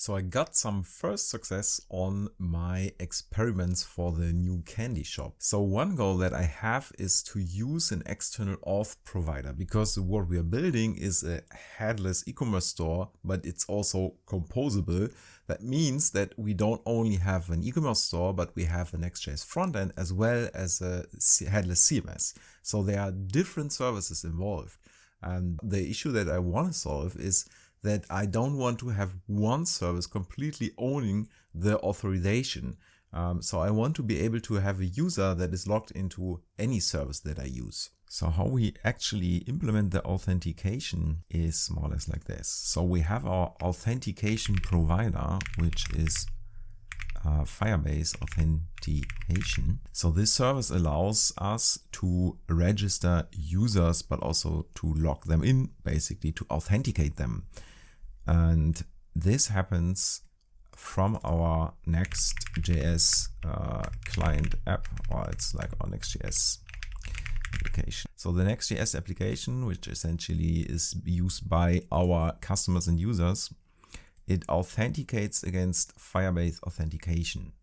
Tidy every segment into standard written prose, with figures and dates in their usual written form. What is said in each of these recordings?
So I got some first success on my experiments for the new candy shop. So one goal that I have is to use an external Auth provider, because what we are building is a headless e-commerce store, but it's also composable. That means that we don't only have an e-commerce store, but we have a Next.js frontend as well as a headless CMS. So there are different services involved. And the issue that I want to solve is that I don't want to have one service completely owning the authorization. So I want to be able to have a user that is logged into any service that I use. So how we actually implement the authentication is more or less like this. So we have our Authentication Provider, which is Firebase Authentication. So this service allows us to register users, but also to log them in, basically to authenticate them. And this happens from our Next.js client app, or it's like our Next.js application. So the Next.js application, which essentially is used by our customers and users, it authenticates against Firebase Authentication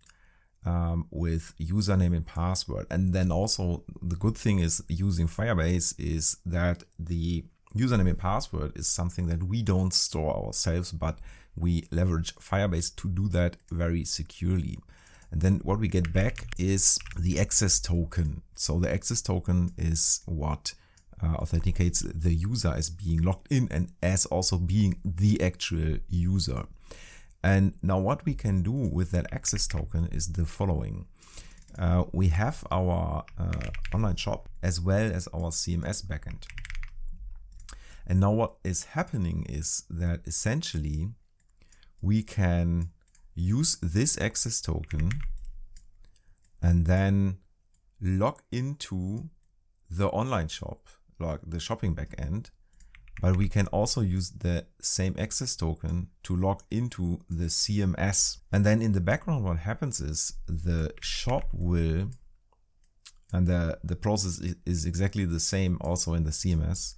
with username and password. And then also the good thing is using Firebase is that the username and password is something that we don't store ourselves, but we leverage Firebase to do that very securely. And then what we get back is the access token. So the access token is what authenticates the user as being logged in and as also being the actual user. And now what we can do with that access token is the following. We have our online shop as well as our CMS backend. And now what is happening is that essentially we can use this access token and then log into the online shop, like the shopping backend, but we can also use the same access token to log into the CMS. And then in the background, what happens is the shop will, and the process is exactly the same also in the CMS,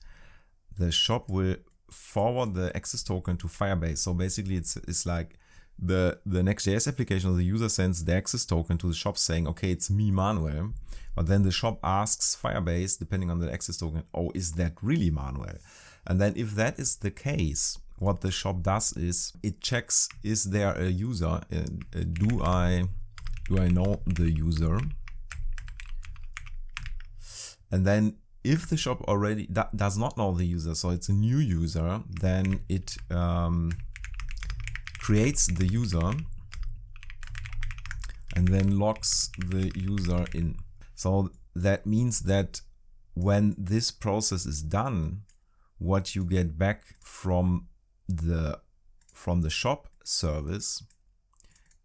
the shop will forward the access token to Firebase. So basically it's like the Next.js application or the user sends the access token to the shop saying, okay, it's me, Manuel. But then the shop asks Firebase, depending on the access token, oh, is that really Manuel? And then if that is the case, what the shop does is it checks, is there a user? Do I know the user? And then if the shop already does not know the user, so it's a new user, then it creates the user and then logs the user in. So that means that when this process is done, what you get back from the shop service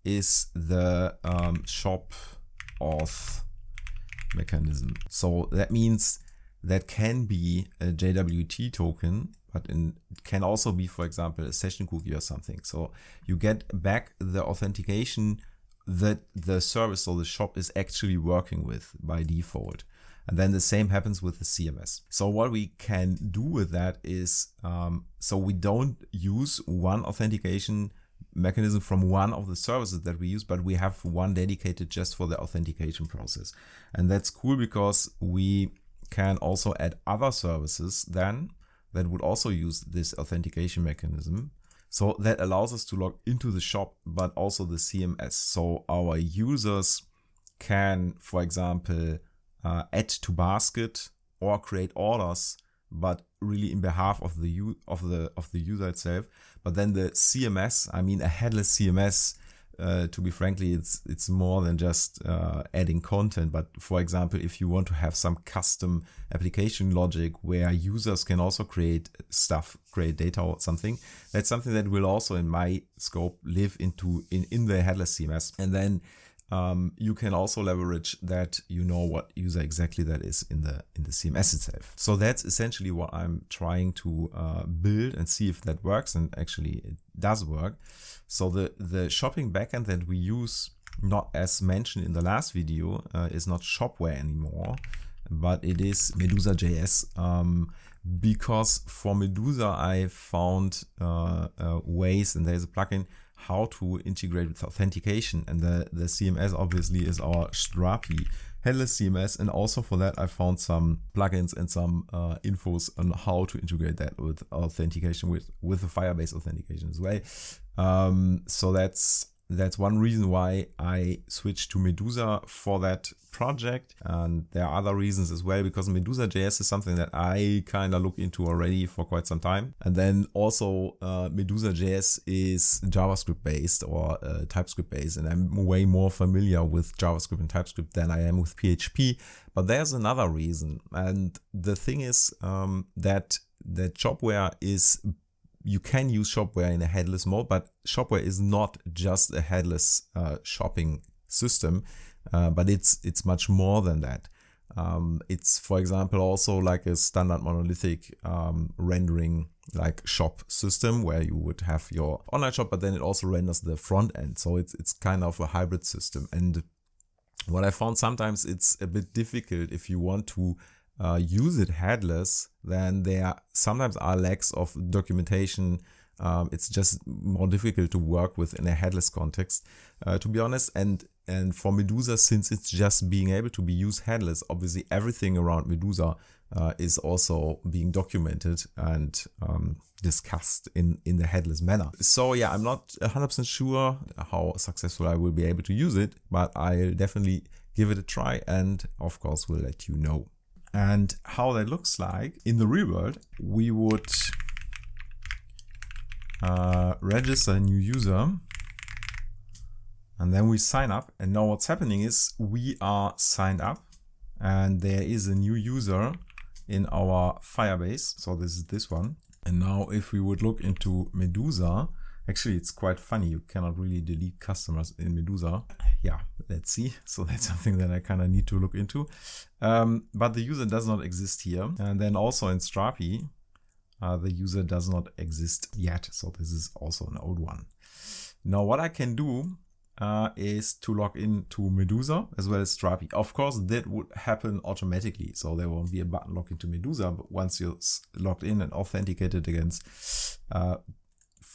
is the shop auth mechanism. So that means that can be a JWT token, but it can also be, for example, a session cookie or something. So you get back the authentication that the service or the shop is actually working with by default. And then the same happens with the CMS. So what we can do with that is, so we don't use one authentication mechanism from one of the services that we use, but we have one dedicated just for the authentication process. And that's cool because we can also add other services then that would also use this authentication mechanism. So that allows us to log into the shop, but also the CMS. So our users can, for example, add to basket or create orders, but really in behalf of the user itself. But then the CMS, I mean a headless CMS, to be frankly, it's more than just adding content. But for example, if you want to have some custom application logic where users can also create stuff, create data or something, that's something that will also in my scope live in the headless CMS. And then you can also leverage that you know what user exactly that is in the CMS itself. So that's essentially what I'm trying to build and see if that works, and actually it does work. So the shopping backend that we use, not as mentioned in the last video, is not Shopware anymore, but it is Medusa.js. Because for Medusa I found ways, and there's a plugin how to integrate with authentication. And the CMS obviously is our Strapi Headless CMS. And also for that, I found some plugins and some infos on how to integrate that with authentication, with the Firebase authentication as well. So that's one reason why I switched to Medusa for that project. And there are other reasons as well, because Medusa.js is something that I kind of look into already for quite some time. And then also Medusa.js is JavaScript based or TypeScript based. And I'm way more familiar with JavaScript and TypeScript than I am with PHP. But there's another reason. And the thing is that Shopware is, you can use Shopware in a headless mode, but Shopware is not just a headless shopping system, but it's much more than that. It's, for example, also like a standard monolithic rendering like shop system where you would have your online shop, but then it also renders the front end. So it's kind of a hybrid system. And what I found, sometimes it's a bit difficult if you want to use it headless, then there sometimes are lacks of documentation. It's just more difficult to work with in a headless context, to be honest. And for Medusa, since it's just being able to be used headless, obviously everything around Medusa is also being documented and discussed in the headless manner. So yeah, I'm not 100% sure how successful I will be able to use it, but I'll definitely give it a try, and of course we'll let you know. And how that looks like in the real world, we would register a new user, and then we sign up. And now what's happening is we are signed up, and there is a new user in our Firebase. So this is this one. And now if we would look into Medusa, actually it's quite funny. You cannot really delete customers in Medusa. Yeah, let's see. So that's something that I kind of need to look into. But the user does not exist here. And then also in Strapi, the user does not exist yet. So this is also an old one. Now what I can do is to log in to Medusa as well as Strapi. Of course, that would happen automatically. So there won't be a button log into Medusa, but once you're logged in and authenticated against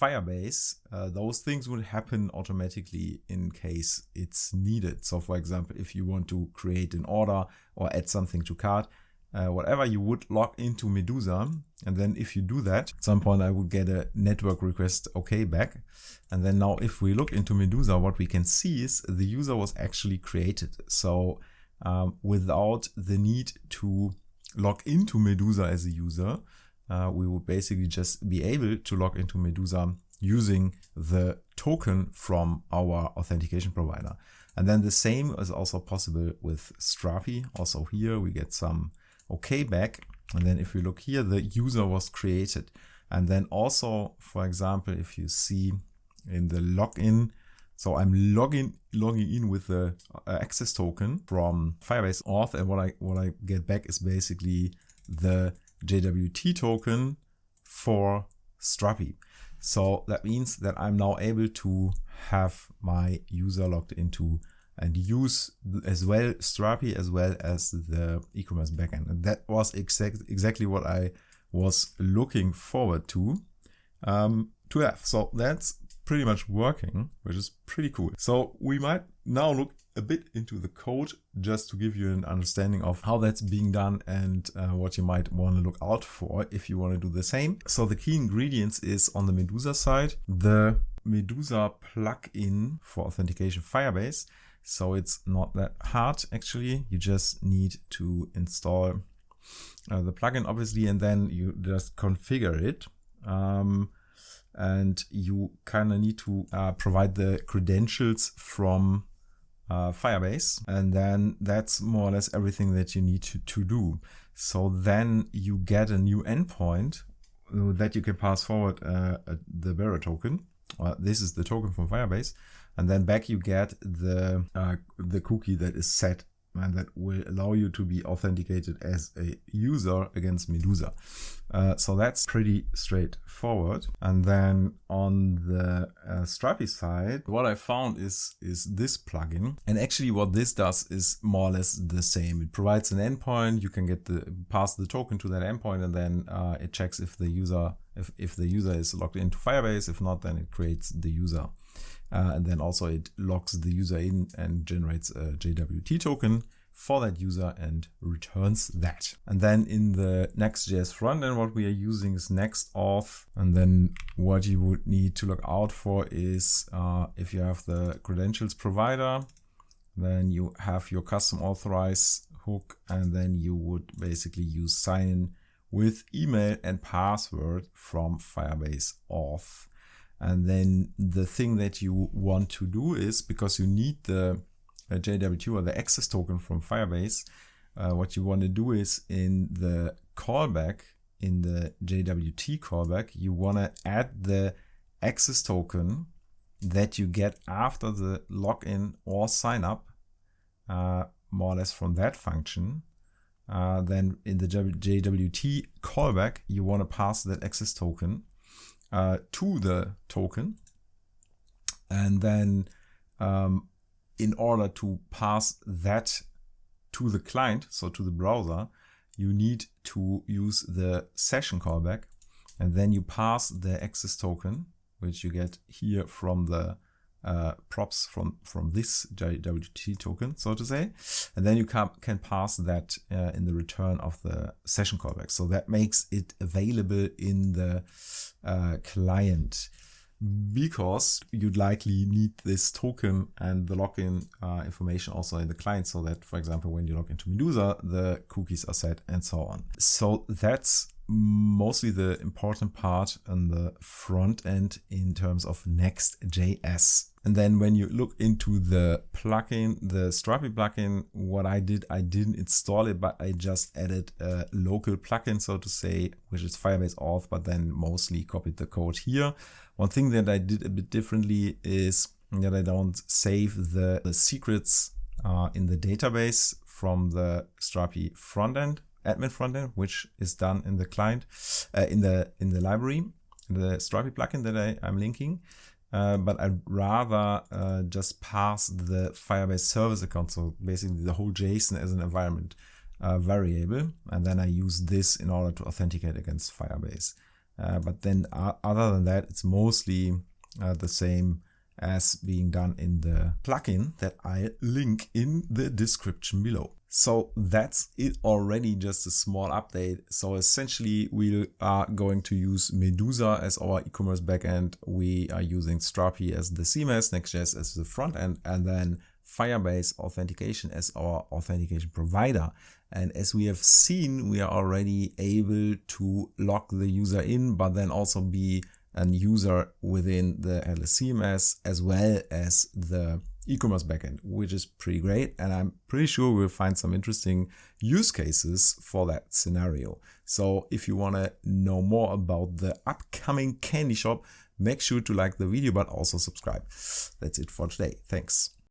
Firebase, those things will happen automatically in case it's needed. So for example, if you want to create an order or add something to cart, whatever, you would log into Medusa. And then if you do that, at some point I would get a network request OK back. And then now if we look into Medusa, what we can see is the user was actually created. So without the need to log into Medusa as a user, we would basically just be able to log into Medusa using the token from our authentication provider. And then the same is also possible with Strapi. Also here we get some OK back. And then if we look here, the user was created. And then also, for example, if you see in the login, so I'm logging in with the access token from Firebase Auth, and what I get back is basically the JWT token for Strapi. So that means that I'm now able to have my user logged into and use as well Strapi as well as the e-commerce backend. And that was exactly what I was looking forward to have. So that's pretty much working, which is pretty cool. So we might now look a bit into the code just to give you an understanding of how that's being done and what you might want to look out for if you want to do the same. So the key ingredients is on the Medusa side, the Medusa plugin for authentication Firebase. So it's not that hard actually. You just need to install the plugin obviously, and then you just configure it. And you kind of need to provide the credentials from Firebase, and then that's more or less everything that you need to do. So then you get a new endpoint that you can pass forward the bearer token. This is the token from Firebase, and then back you get the cookie that is set and that will allow you to be authenticated as a user against Medusa. So that's pretty straightforward. And then on the Strapi side, what I found is this plugin. And actually what this does is more or less the same. It provides an endpoint. You can pass the token to that endpoint, and then it checks if the user is logged into Firebase. If not, then it creates the user. And then also it logs the user in and generates a JWT token for that user and returns that. And then in the Next.js frontend, what we are using is Next Auth. And then what you would need to look out for is if you have the credentials provider, then you have your custom authorize hook, and then you would basically use sign in with email and password from Firebase Auth. And then the thing that you want to do is, because you need the JWT or the access token from Firebase, what you want to do is in the callback, in the JWT callback, you want to add the access token that you get after the login or sign up, more or less from that function. Then in the JWT callback, you want to pass that access token to the token. And then in order to pass that to the client, so to the browser, you need to use the session callback, and then you pass the access token, which you get here from the props from this JWT token, so to say, and then you can pass that in the return of the session callback. So that makes it available in the client, because you'd likely need this token and the login information also in the client, so that, for example, when you log into Medusa, the cookies are set and so on. So that's mostly the important part on the front end in terms of Next.js. And then when you look into the plugin, the Strapi plugin, what I didn't install it, but I just added a local plugin, so to say, which is Firebase Auth, but then mostly copied the code here. One thing that I did a bit differently is that I don't save the secrets in the database from the Strapi frontend, admin frontend, which is done in the client, in the library, the Strapi plugin that I'm linking. But I'd rather just pass the Firebase service account, so basically the whole JSON as an environment variable, and then I use this in order to authenticate against Firebase. But then other than that, it's mostly the same as being done in the plugin that I link in the description below. So that's it already, just a small update. So essentially we are going to use Medusa as our e-commerce backend. We are using Strapi as the CMS, Next.js as the front end, and then Firebase Authentication as our authentication provider. And as we have seen, we are already able to log the user in, but then also be a user within the Headless CMS as well as the e-commerce backend, which is pretty great. And I'm pretty sure we'll find some interesting use cases for that scenario. So if you want to know more about the upcoming candy shop, make sure to like the video, but also subscribe. That's it for today. Thanks.